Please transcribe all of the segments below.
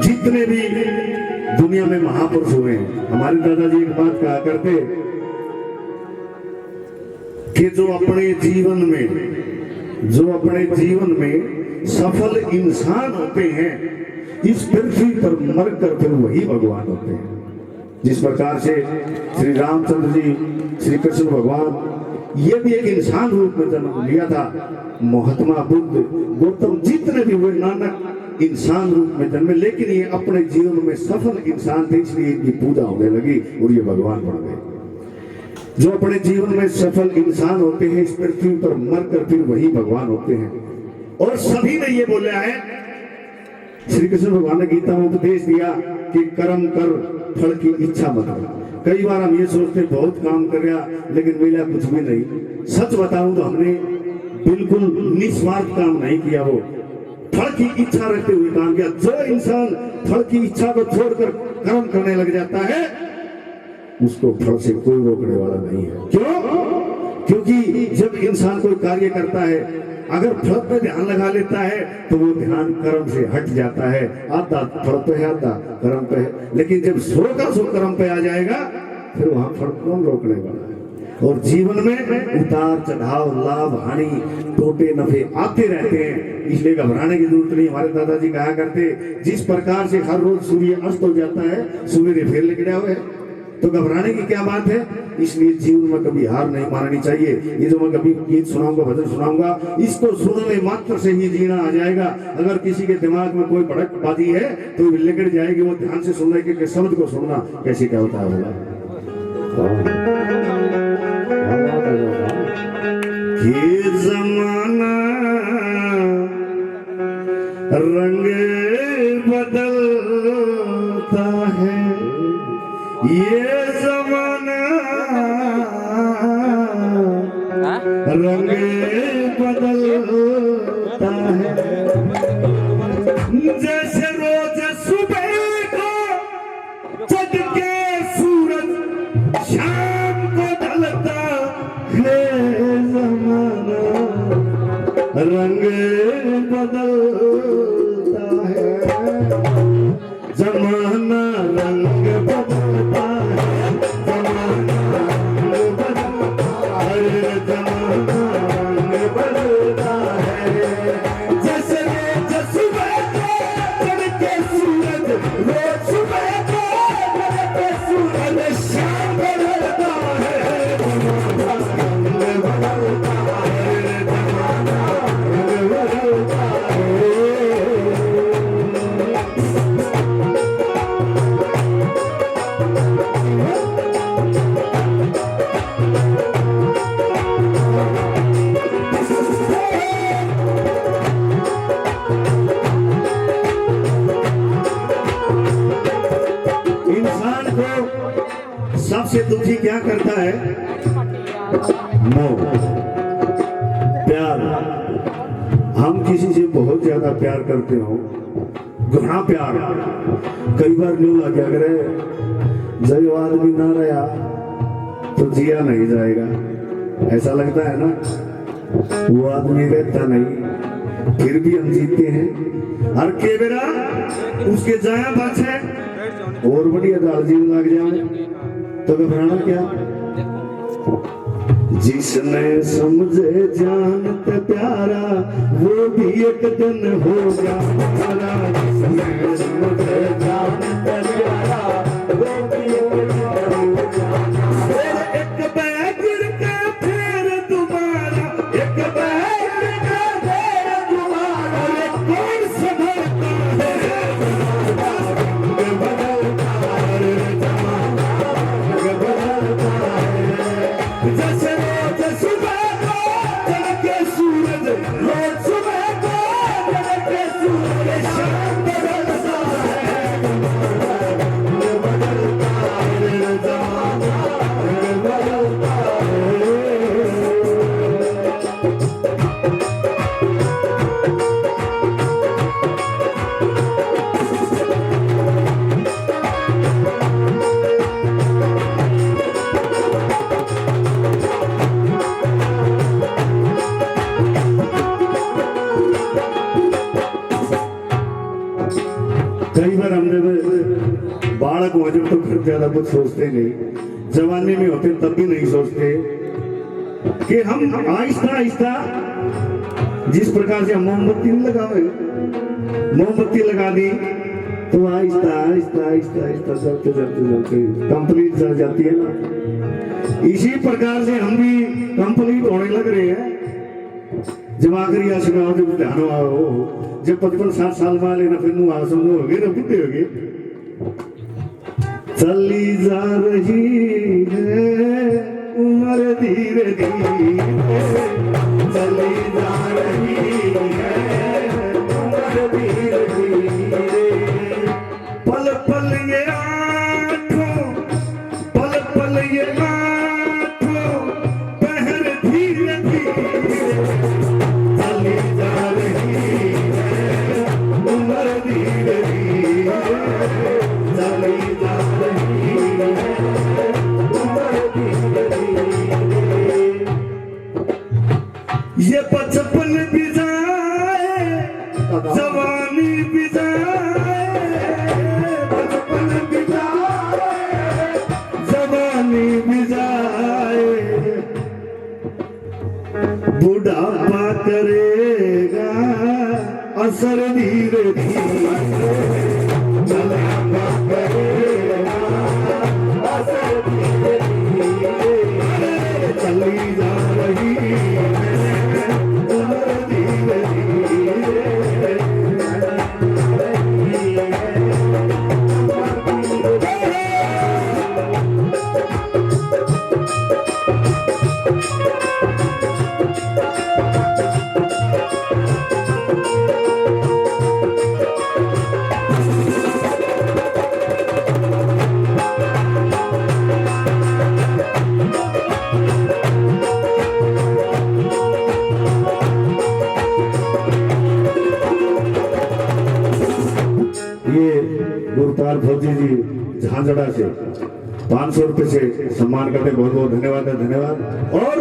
जितने भी दुनिया में महापुरुष हुए हैं, हमारे दादाजी एक बात कहा करते कि जो अपने जीवन में सफल इंसान होते हैं, इस पृथ्वी पर मरकर फिर वही भगवान होते हैं। जिस प्रकार से श्री रामचंद्र जी, श्री कृष्ण भगवान, ये भी एक इंसान रूप में जन्म लिया था। महात्मा बुद्ध, गौतम, जितने भी हुए, नानक इंसान रूप में जन्मे, लेकिन ये अपने जीवन में सफल इंसान थे, इसलिए इनकी पूजा होने लगी और ये भगवान बन गए। जो अपने जीवन में सफल इंसान होते हैं, इस पृथ्वी पर मरकर फिर वही भगवान होते हैं। और सभी ने ये बोला है, श्री कृष्ण भगवान ने गीता में उपदेश दिया कि कर्म कर, फल की इच्छा मत कर। कई बार हम ये सोचते बहुत काम कर रहा लेकिन मिला कुछ भी नहीं। सच बताऊं तो हमने बिल्कुल निस्वार्थ काम नहीं किया, वो फल की इच्छा रखते हुए काम किया। जो इंसान फल की इच्छा को छोड़कर कर्म करने लग जाता है, उसको फल से कोई रोकने वाला नहीं है। क्यों? क्योंकि जब इंसान कोई कार्य करता है, अगर फल पे ध्यान लगा लेता है तो वो ध्यान कर्म से हट जाता है। आधा फल पे है, आधा कर्म पे है। लेकिन जब 100 का 100 कर्म पे आ जाएगा, फिर वहां फल कौन रोकने वाला है। और जीवन में उतार चढ़ाव, लाभ हानि, टोटे नफे आते रहते हैं, इसलिए घबराने की जरूरत नहीं। हमारे दादाजी कहा करते, जिस प्रकार से हर रोज सूर्य अस्त हो जाता है, सवेरे फिर निकले हुए, तो घबराने की क्या बात है। इसलिए जीवन में कभी हार नहीं माननी चाहिए। ये जो मैं कभी गीत सुनाऊंगा, भजन सुनाऊंगा, इसको सुनने मात्र से ही जीना आ जाएगा। अगर किसी के दिमाग में कोई भड़कबाजी है तो लेकर जाएगी, वो ध्यान से सुनने के शब्द को सुनना कैसे क्या होता है। ये जमाना रंग बदलता है, ये जमाना रंग बदलता है। जैसे रोज सुबह को चढ़ के सूरज शाम को ढलता है, जमाना रंग बदलता है। जमाना रंग बदलता है, जमाना रंग बदलता है, जमाना रंग बदलता है। जैसे रोज सुबह को चढ़ के सूरज, रोज सुबह को चढ़ के सूरज शाम को ढलता है, जमाना रंग बदलता है, जमाना रंग बदलता है। सबसे दुखी क्या करता है? मोह, प्यार। हम किसी से बहुत ज्यादा प्यार करते हो, घना प्यार, कई बार न्यू लग गया करे, जब आदमी ना रहा तो जिया नहीं जाएगा, ऐसा लगता है ना। वो आदमी रहता नहीं, फिर भी हम जीते हैं। हर के बेरा उसके जाया पाछे और बढ़िया दाल जीव लग जाए तो घबराना क्या। जिसने समझे जानते प्यारा, वो भी एक दिन होगा हमारा। जिसने समझे जानते प्यारा, वो भी एक दिन होगा। एक बैग का फिर दोबारा, एक बैग का फिर दोबारा, कौन संभलता है। जैसे रोज सुबह को चढ़ के सूरज, रोज सुबह को चढ़ के सूरज शाम को कई बार हम जब बालक हो जब तो फिर ज्यादा कुछ सोचते नहीं, जवानी में होते तब भी नहीं सोचते कि हम आहिस्ता आहिस्ता जिस प्रकार से हम मोमबत्ती नहीं लगावे, मोमबत्ती लगा दी तो आहिस्ता आहिस्ता आहिस्ता आहिस्ता चलते चलते चलते कंप्लीट चल जाती है ना। इसी प्रकार से हम भी कंप्लीट होने लग रहे हैं। जब आखिरी आशीर्वाद जब ध्यान आओ, जब 55-60 साल वाले ना फिर समझो हो गए ना बुढ़े हो गए। चली जा रही है उम्र धीरे धीरे, चली जा रही है उम्र धीरे धीरे, पल पल ये आँखों, पल पल ये आँखों पहर धीरे धीरे, चली जा रही है उम्र धीरे धीरे, चली जा रही है उम्र धीरे धीरे। ये बचपन भी जाए जवानी भी जाए, बचपन भी जाए जवानी भी जाए, बुढ़ापा करेगा असर धीरे धीरे, बुढ़ापा करेगा असर धीरे धीरे, चली जा रही है उम्र धीरे धीरे। गुरुपाल फौजी जी झांझड़ा से 500 रुपए से सम्मान करते, बहुत बहुत धन्यवाद है, धन्यवाद। और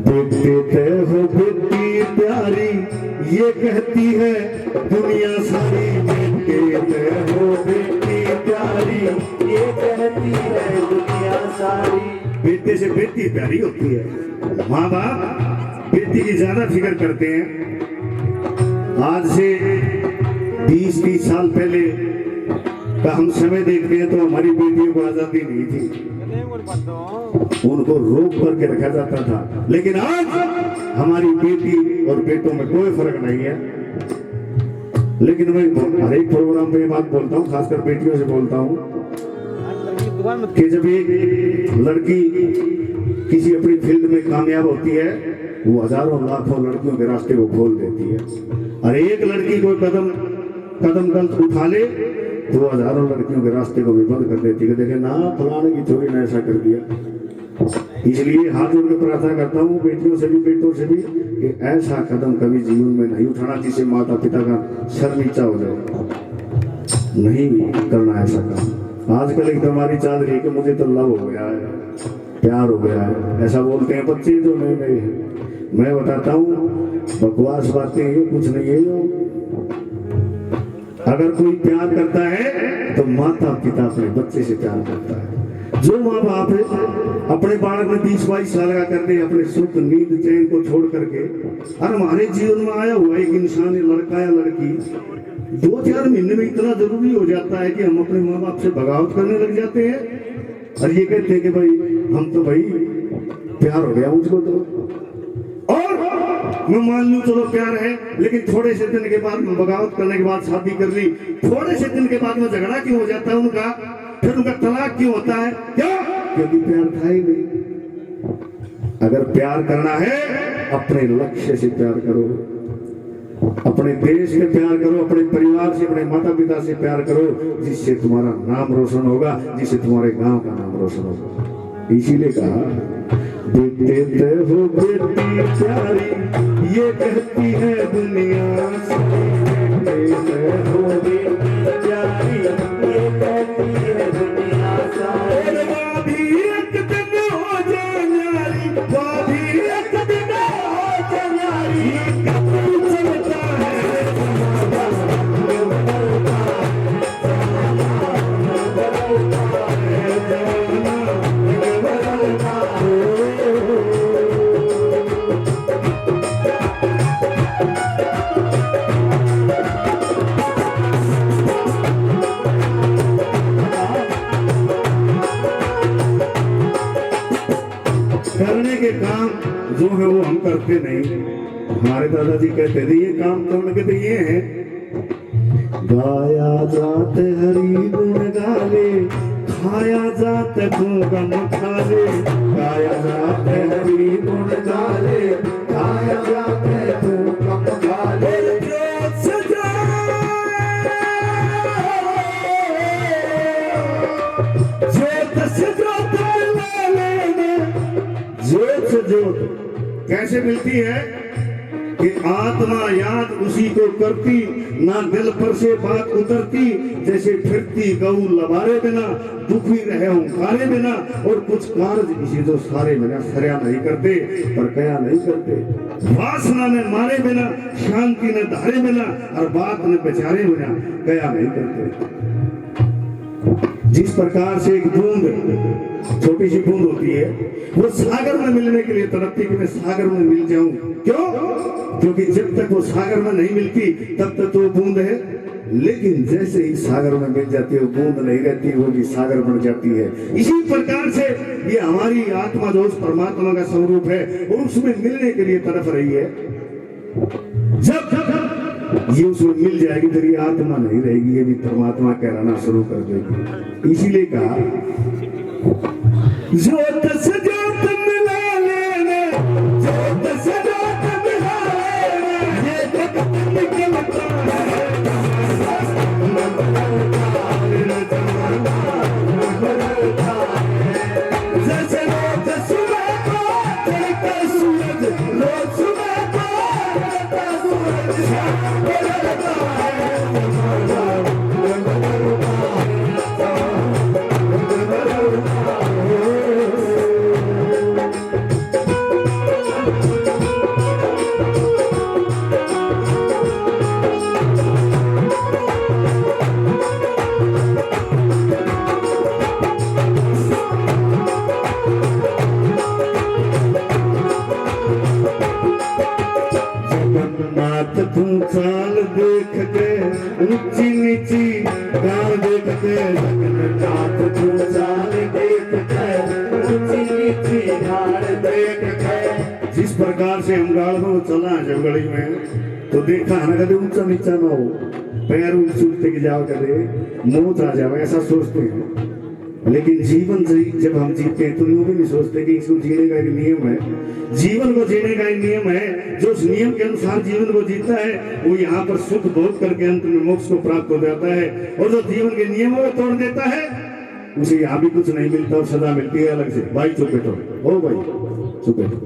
बेटे हो बेटी प्यारी ये कहती है दुनिया सारी, बेटे हो बेटी प्यारी ये कहती है दुनिया सारी। बेटे से बेटी प्यारी होती है, माँ बाप बेटी की ज्यादा फिक्र करते हैं। आज से 20-30 साल पहले का हम समय देखते हैं तो हमारी बेटियों को आजादी नहीं थी, उनको रोक करके रखा जाता था। लेकिन आज हमारी बेटी और बेटों में कोई फर्क नहीं है। लेकिन मैं हर एक प्रोग्राम में ये बात बोलता हूँ, खासकर बेटियों से बोलता हूँ कि जब एक लड़की किसी अपनी फील्ड में कामयाब होती है, वो हजारों लाखों लड़कियों के रास्ते को खोल देती है। और एक लड़की कोई कदम गलत उठा ले तो वो हजारों लड़कियों के रास्ते को भी बंद कर देती है। देखे ना फलाने की छोरी ने ऐसा कर दिया। इसलिए हाथ जोड़ के प्रार्थना करता हूँ बेटियों से भी बेटों से भी कि ऐसा कदम कभी जीवन में नहीं उठाना जिससे माता पिता का सर नीचा हो जाए। नहीं करना ऐसा काम। आजकल एक हमारी चाल रही है कि मुझे तो लव हो गया है, प्यार हो गया है, ऐसा बोलते हैं बच्चे जो नए नए हैं। मैं बताता हूँ बकवास बातें ये कुछ नहीं है। अगर कोई प्यार करता है तो माता पिता अपने बच्चे से प्यार करता है। जो माँ बाप अपने बालक में 20-22 साल का करके अपने सुख नींद चैन को छोड़ करके, और हमारे जीवन में आया हुआ एक इंसान लड़का या लड़की 2-4 महीने में इतना जरूरी हो जाता है कि हम अपने माँ बाप से बगावत करने लग जाते हैं और ये कहते हैं कि भाई हम तो भाई प्यार हो गया मुझको तो। और मैं मान लूं चलो प्यार है, लेकिन थोड़े से दिन के बाद में बगावत करने के बाद शादी कर ली, थोड़े से दिन के बाद में झगड़ा क्यों हो जाता है उनका, फिर उनका तलाक क्यों होता है? क्या? क्योंकि प्यार था ही नहीं। अगर प्यार करना है अपने लक्ष्य से प्यार करो, अपने देश से प्यार करो, अपने परिवार से, अपने माता पिता से प्यार करो, जिससे तुम्हारा नाम रोशन होगा, जिससे तुम्हारे गांव का नाम रोशन होगा। इसीलिए कहा बेटे हो बेटी प्यारी ये कहती है दुनिया सारी, बेटे हो बेटी प्यारी ये कहती है दुनिया सारी। वो भी एक दिन हो जानारी, वो भी एक दिन हो जानारी, कब चलता है करने के काम जो है वो हम करते नहीं। हमारे दादाजी कहते थे ये काम करने के तो ये है, गाया जाते हरी गुण गाले, खाया जाते भूगम खाले, गाया जाते हरी गुण गाले, खाया जाते भूगम खाले। ज्योत से ज्योत कैसे मिलती है कि आत्मा याद उसी को करती, ना दिल पर से बात उतरती, जैसे फिरती गऊ लबारे बिना, दुखी रहे ओंकारे बिना, और कुछ कार्य इसी जो सारे बिना सरया नहीं करते पर कया नहीं करते, वासना ने मारे बिना, शांति ने धारे बिना, और बात ने बेचारे बिना कया नहीं करते। जिस प्रकार से एक बूंद, छोटी सी बूंद होती है, वो सागर में मिलने के लिए तड़पती कि मैं सागर में मिल जाऊं। क्यों? क्योंकि जब तक वो सागर में नहीं मिलती तब तक तो बूंद है, लेकिन जैसे ही सागर में मिल जाती है वो बूंद नहीं रहती, वो भी सागर बन जाती है। इसी प्रकार से ये हमारी आत्मा जो उस परमात्मा का स्वरूप है और उसमें मिलने के लिए तड़प रही है। जब ये उसमें मिल जाएगी फिर ये आत्मा नहीं रहेगी, ये भी परमात्मा कहलाना शुरू कर देगी। इसीलिए कहा ज्योत से ज्योत मिला लेना, ज्योत से ज्योत मिला लेना, ये जगत निकलता है। जैसे रोज सुबह को चढ़ता सूरज, रोज सुबह को चढ़ता सूरज, बदलता है। जगन्नाथ तुम चाल देख के ऊंची नीची गाँव देख के, जगन्नाथ तुम चाल देख के ऊंची नीची गाँव देख के। जिस प्रकार से हम गाड़ में चला जंगली में तो देखा है ना, कभी ऊंचा नीचा ना हो, पैर ऊंचे के जाओ, कदे मौत आ जाओ, ऐसा सोचते हैं। लेकिन जीवन जब हम जीते हैं तो यूं भी नहीं सोचते कि इसको जीने का एक नियम है, जीवन को जीने का एक नियम है। जो उस नियम के अनुसार जीवन को जीता है वो यहाँ पर सुख भोग करके अंत में मोक्ष को प्राप्त हो जाता है, और जो जीवन के नियमों को तोड़ देता है उसे यहाँ भी कुछ नहीं मिलता और सजा मिलती है अलग से। भाई चुप बैठो, ओ भाई चुप बैठो,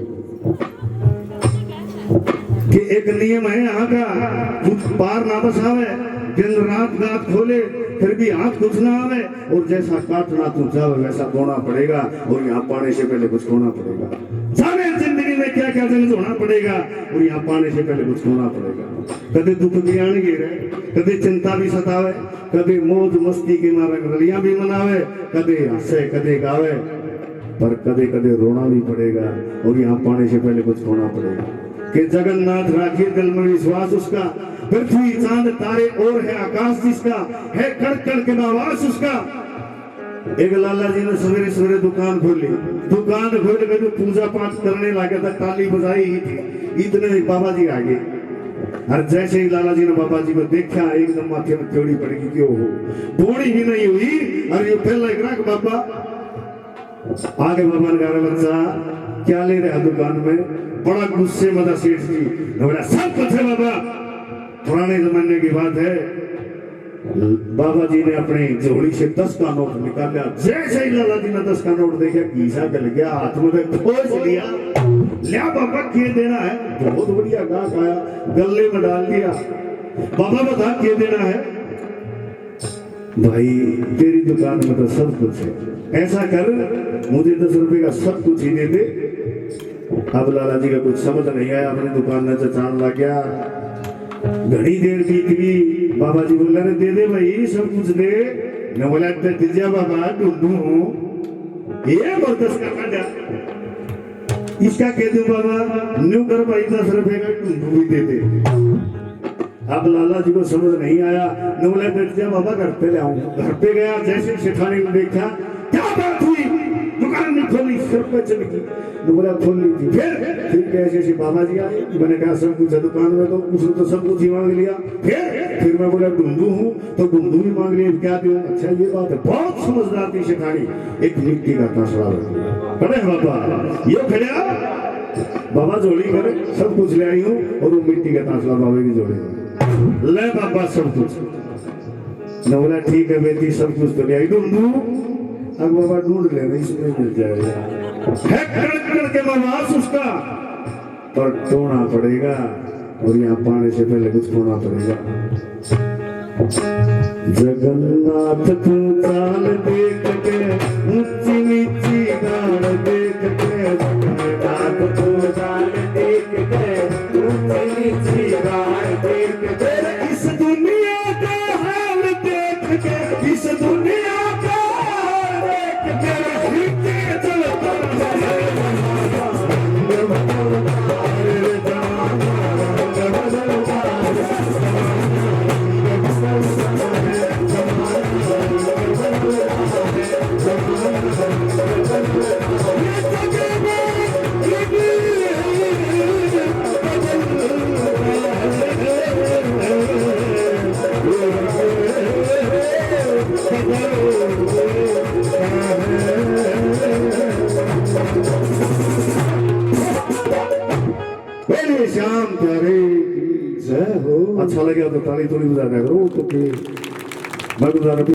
कि एक नियम है यहाँ का, कुछ पार ना बसावे, दिन रात गात खोले फिर भी हाथ कुछ ना आवे, और जैसा काटना तू जावे वैसा बोना पड़ेगा, और यहाँ पाने से पहले कुछ खोना पड़ेगा। जाने जिंदगी में क्या क्या जंग होना पड़ेगा, और यहाँ पाने से पहले कुछ खोना पड़ेगा। कदे दुख भी आने गिरे, कदे चिंता भी सतावे, कदे मौज मस्ती के मारे रलियां भी मनावे, कदे हंसे कदे गावे, पर कदे कदे रोना भी पड़ेगा, और यहाँ पाने से पहले कुछ खोना पड़ेगा। कि जगन्नाथ राखिए दिल में विश्वास उसका, पृथ्वी चांद तारे और है आकाश जिसका, है कड़ कड़ के आवाज उसका। एक लाला जी ने सवेरे सवेरे दुकान खोली, दुकान खोल के जो पूजा पाठ करने लगा था, ताली बजाई ही थी, इतने ही बाबा जी आ गए। और जैसे ही लाला जी ने बाबा जी को देखा एकदम माथे में थोड़ी पड़ेगी, क्यों हो बूढ़ी ही नहीं हुई, और ये पहला एक बाबा आगे बाबा ने कहा बच्चा क्या ले रहा दुकान में, बड़ा गुस्से में था सेठ जी, बोला सब कुछ है बाबा, पुराने जमाने की बात है। बाबा जी ने अपने झोली से 10 का नोट निकाला, जैसे ही लाला जी ने 10 का नोट देखा घीसा गल गया, हाथ में खोज लिया, लिया बाबा क्या देना है, बहुत बढ़िया गाहक आया, गले में डाल दिया। बाबा बता क्या देना है, भाई तेरी दुकान में तो सब कुछ है, ऐसा कर मुझे 10 रुपए का सब कुछ ही दे दे। अब लाला जी का कुछ समझ नहीं आया, अपनी दुकान में चचान लग गया। घड़ी देर बीत गई, बाबा जी बोला दे दे भाई सब कुछ दे, न बोला दिजा बाबा ढूंढू ये बर्दाश्त करना जा, इसका कह दू बाबा न्यू कर भाई 10 रुपए का ढूंढू भी दे दे। अब लाला जी को समझ नहीं आया, न बोला बैठ जा बाबा घर पे ले आऊं। घर पे गया, जैसे सेठानी ने देखा क्या बात हुई, दुकान नहीं खोली, सिर पे चल गई। न बोला खोल ली थी। फिर कैसे ऐसे बाबा जी आए, मैंने कहा सब कुछ है दुकान में, तो उसने तो सब कुछ ही मांग लिया। फिर मैं बोला ढूंढू हूँ तो ढूंढू भी मांग लिया, क्या दूं। अच्छा ये बात है, बहुत समझदार थी सेठानी। एक मिट्टी का तसला खड़े बाबा यो खड़ा बाबा जोड़ी करे, सब कुछ ले आई हूँ, और वो मिट्टी का तासला बाबा की जोड़ी में ले बाबा सब कुछ। न बोला ठीक है बेटी सब कुछ तो ले आई, ढूंढू। अब बाबा ढूंढ लेना, इसमें मिल जाएगा। है करके नमाज उसका पर टोना पड़ेगा, और यहाँ पाने से पहले कुछ खोना पड़ेगा। जगन्नाथ तू चाल देख के, ऊंची नीची गाड़ देख के, जगन्नाथ तू चाल देख के, ऊंची नीची गाड़ देख के, इस दुनिया का हाल देख के, इस दुनिया का हाल देख के, हिलते चलता श्याम प्यारे की जय हो। अच्छा लगे तो ताली थोड़ी बजाया करो, तो मैं गुजारा